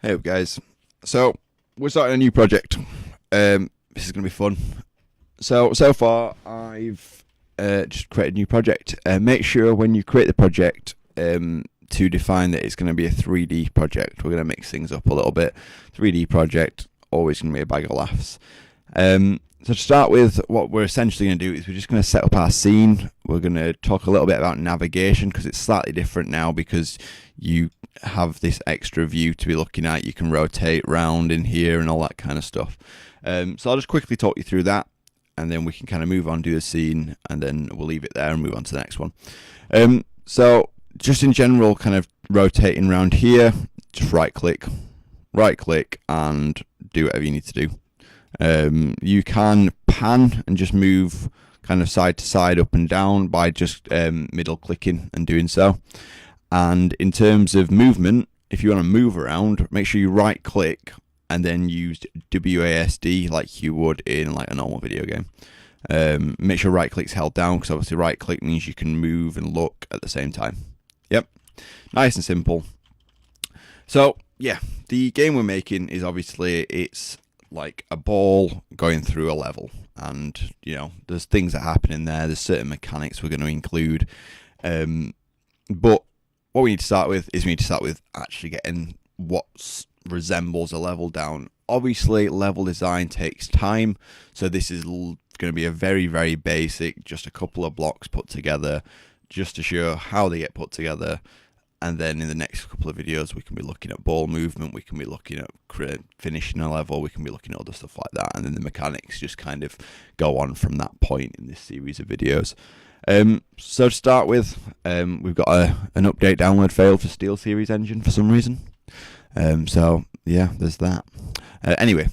Hey up, guys. So we're starting a new project. This is going to be fun. So far I've just created a new project. Make sure when you create the project to define that it's going to be a 3D project. We're going to mix things up a little bit. 3D project, always going to be a bag of laughs. So to start with, what we're essentially going to do is we're just going to set up our scene. We're going to talk a little bit about navigation because it's slightly different now because you have this extra view to be looking at. You can rotate round in here and all that kind of stuff. So I'll just quickly talk you through that, and then we can kind of move on, do the scene, and then we'll leave it there and move on to the next one. So just in general, kind of rotating around here, just right click, and do whatever you need to do. You can pan and just move kind of side to side, up and down by just middle clicking and doing so. And in terms of movement, if you want to move around, make sure you right click and then use WASD like you would in like a normal video game. Make sure right click's held down because obviously right click means you can move and look at the same time. Yep, nice and simple. So yeah, the game we're making is obviously it's like a ball going through a level, and you know there's things that happen in there. There's certain mechanics we're going to include, but what we need to start with is we need to start with actually getting what resembles a level down. Obviously, level design takes time, so this is going to be a very, very basic, just a couple of blocks put together, just to show how they get put together. And then in the next couple of videos, we can be looking at ball movement, we can be looking at finishing a level, we can be looking at other stuff like that. And then the mechanics just kind of go on from that point in this series of videos. So to start with, we've got an update download failed for SteelSeries Engine for some reason. So yeah, there's that. Anyway,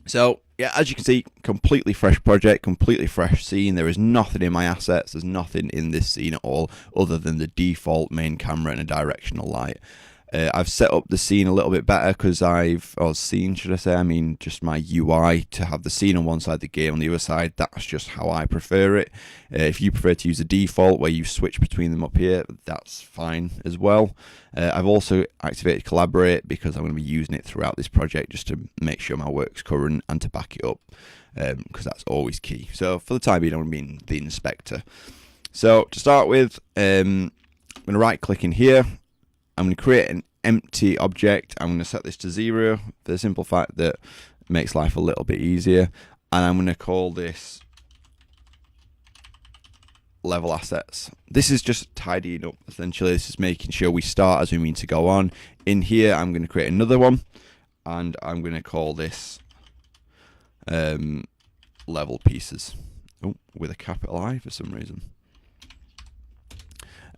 so yeah, as you can see, completely fresh project, completely fresh scene. There is nothing in my assets. There's nothing in this scene at all other than the default main camera and a directional light. I've set up the scene a little bit better because I mean just my UI to have the scene on one side, the game on the other side. That's just how I prefer it. If you prefer to use the default where you switch between them up here, that's fine as well. I've also activated Collaborate because I'm going to be using it throughout this project just to make sure my work's current and to back it up, because that's always key. So for the time being, I'm going to be in the inspector. So to start with, I'm going to right click in here. I'm going to create an empty object. I'm going to set this to 0 for the simple fact that it makes life a little bit easier. And I'm going to call this level assets. This is just tidying up, essentially. This is making sure we start as we mean to go on. In here, I'm going to create another one, and I'm going to call this level pieces. Oh, with a capital I for some reason.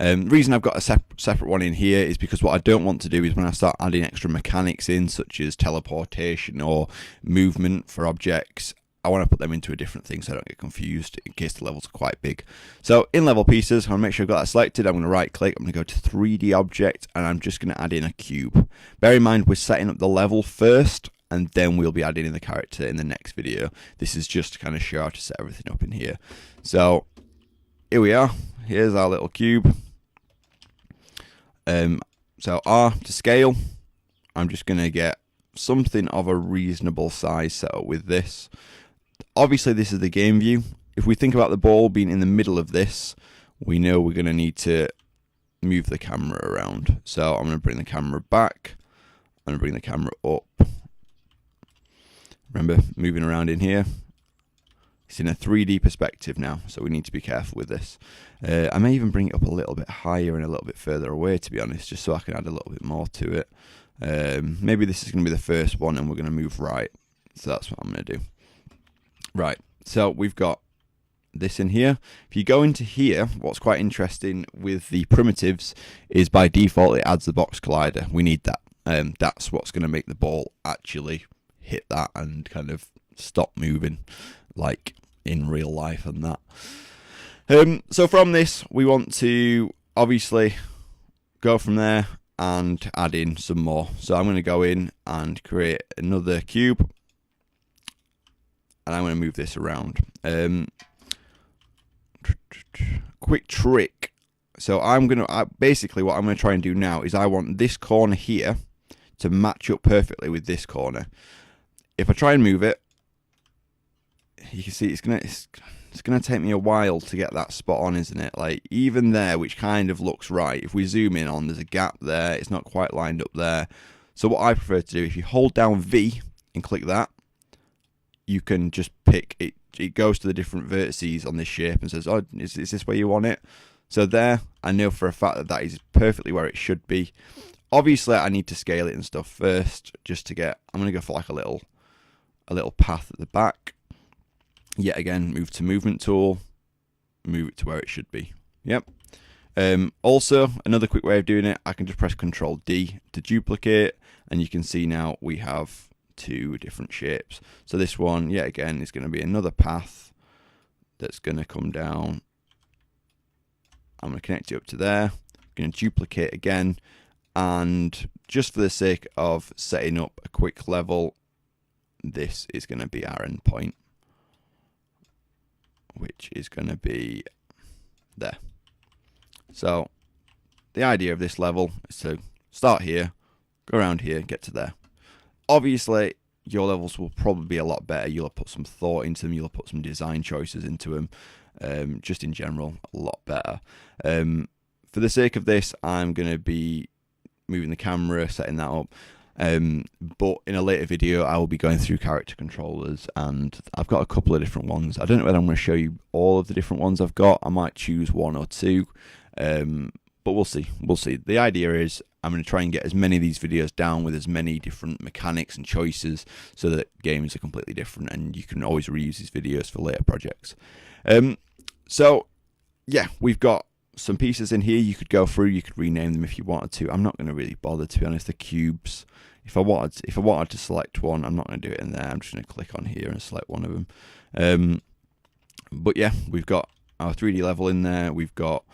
The reason I've got a separate one in here is because what I don't want to do is when I start adding extra mechanics in, such as teleportation or movement for objects, I want to put them into a different thing so I don't get confused in case the levels are quite big. So in level pieces, I'm going to make sure I've got that selected. I'm going to right click, I'm going to go to 3D object, and I'm just going to add in a cube. Bear in mind we're setting up the level first, and then we'll be adding in the character in the next video. This is just to kind of show how to set everything up in here. So here we are. Here's our little cube. So R to scale, I'm just going to get something of a reasonable size set up with this. Obviously this is the game view. If we think about the ball being in the middle of this, we know we're going to need to move the camera around. So I'm going to bring the camera back, I'm going to bring the camera up. Remember, moving around in here. It's in a 3D perspective now, so we need to be careful with this. I may even bring it up a little bit higher and a little bit further away, to be honest, just so I can add a little bit more to it. Maybe this is going to be the first one and we're going to move right. So that's what I'm going to do. Right, so we've got this in here. If you go into here, what's quite interesting with the primitives is by default it adds the box collider. We need that. That's what's going to make the ball actually hit that and kind of stop moving like in real life and that. So from this we want to obviously go from there and add in some more. So I'm going to go in and create another cube, and I'm going to move this around. Quick trick. So I'm going to basically what I'm going to try and do now is I want this corner here to match up perfectly with this corner. If I try and move it, you can see it's gonna take me a while to get that spot on, isn't it? Like, even there, which kind of looks right, if we zoom in on, there's a gap there, it's not quite lined up there. So what I prefer to do, if you hold down V and click that, you can just pick it. It goes to the different vertices on this shape and says, oh, is this where you want it? So there, I know for a fact that that is perfectly where it should be. Obviously, I need to scale it and stuff first, just to get, I'm going to go for like a little path at the back. Yet again, move to movement tool, move it to where it should be. Yep. Also, another quick way of doing it, I can just press Control D to duplicate, and you can see now we have two different shapes. So this one, yet again, is going to be another path that's going to come down. I'm going to connect it up to there. I'm going to duplicate again, and just for the sake of setting up a quick level, this is going to be our endpoint, which is going to be there. So the idea of this level is to start here, go around here, get to there. Obviously, your levels will probably be a lot better. You'll have put some thought into them. You'll have put some design choices into them. Just in general, a lot better. For the sake of this, I'm going to be moving the camera, setting that up. But in a later video, I will be going through character controllers, and I've got a couple of different ones. I don't know whether I'm going to show you all of the different ones I've got. I might choose one or two, but we'll see. We'll see. The idea is I'm going to try and get as many of these videos down with as many different mechanics and choices, so that games are completely different, and you can always reuse these videos for later projects. So yeah, we've got some pieces in here you could go through. You could rename them if you wanted to. I'm not going to really bother, to be honest. The cubes. If I wanted to select one, I'm not going to do it in there. I'm just going to click on here and select one of them. But yeah, we've got our 3D level in there. We've got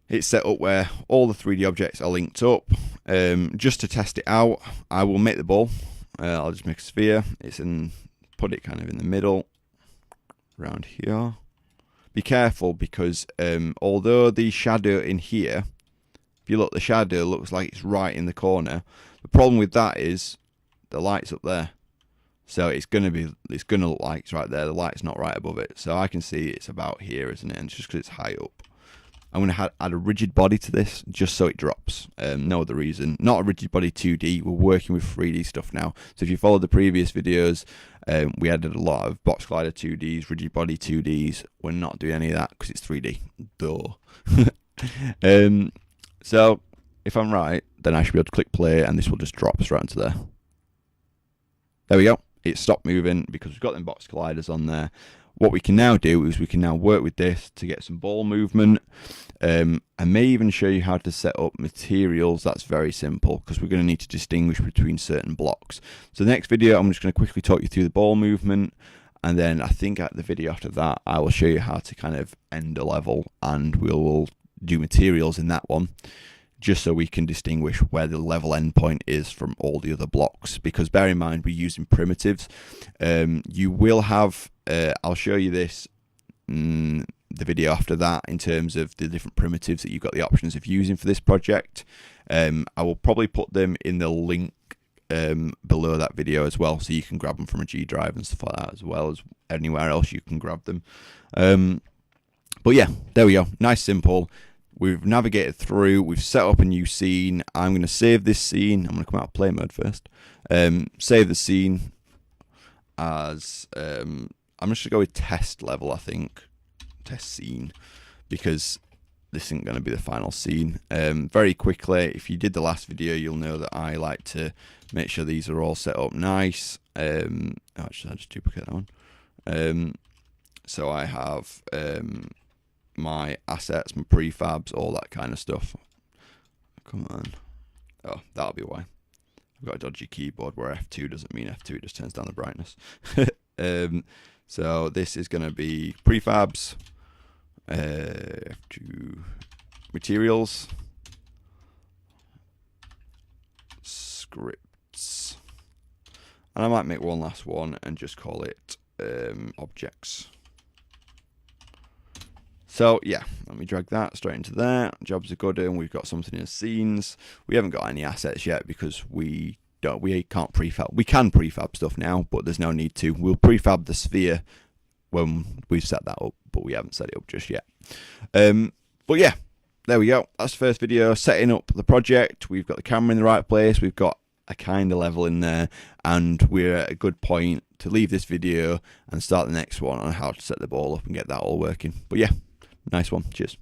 it set up where all the 3D objects are linked up. Just to test it out, I will make the ball. I'll just make a sphere. Put it kind of in the middle, around here. Be careful, because although the shadow in here, if you look, the shadow looks like it's right in the corner. The problem with that is the light's up there, so it's gonna look like it's right there. The light's not right above it, so I can see it's about here, isn't it? And it's just because it's high up. I'm gonna add a rigid body to this just so it drops. No other reason. Not a rigid body 2D. We're working with 3D stuff now. So if you followed the previous videos, we added a lot of box glider 2Ds, rigid body 2Ds. We're not doing any of that because it's 3D. Duh. So if I'm right, then I should be able to click play, and this will just drop us right into there. There we go. It stopped moving because we've got them box colliders on there. What we can now do is we can now work with this to get some ball movement. I may even show you how to set up materials. That's very simple, because we're going to need to distinguish between certain blocks. So the next video, I'm just going to quickly talk you through the ball movement, and then I think at the video after that, I will show you how to kind of end a level, and we'll do materials in that one, just so we can distinguish where the level endpoint is from all the other blocks. Because bear in mind, we're using primitives. You will have, I'll show you this the video after that, in terms of the different primitives that you've got the options of using for this project. I will probably put them in the link below that video as well, so you can grab them from a G drive and stuff like that, as well as anywhere else you can grab them. But yeah, there we go. Nice, simple. We've navigated through, we've set up a new scene. I'm going to save this scene. I'm going to come out of play mode first. Save the scene as, I'm just going to go with test level, I think. Test scene, because this isn't going to be the final scene. Very quickly, if you did the last video, you'll know that I like to make sure these are all set up nice. Actually, I'll just duplicate that one. So I have my assets, my prefabs, all that kind of stuff. Come on. Oh, that'll be why. I've got a dodgy keyboard where F2 doesn't mean F2, it just turns down the brightness. So this is going to be prefabs, F2 materials, scripts, and I might make one last one and just call it objects. So yeah, let me drag that straight into there. Jobs are good, and we've got something in scenes. We haven't got any assets yet because we can't prefab. We can prefab stuff now, but there's no need to. We'll prefab the sphere when we've set that up, but we haven't set it up just yet. But yeah, there we go. That's the first video setting up the project. We've got the camera in the right place. We've got a kind of level in there, and we're at a good point to leave this video and start the next one on how to set the ball up and get that all working. But yeah, nice one. Cheers.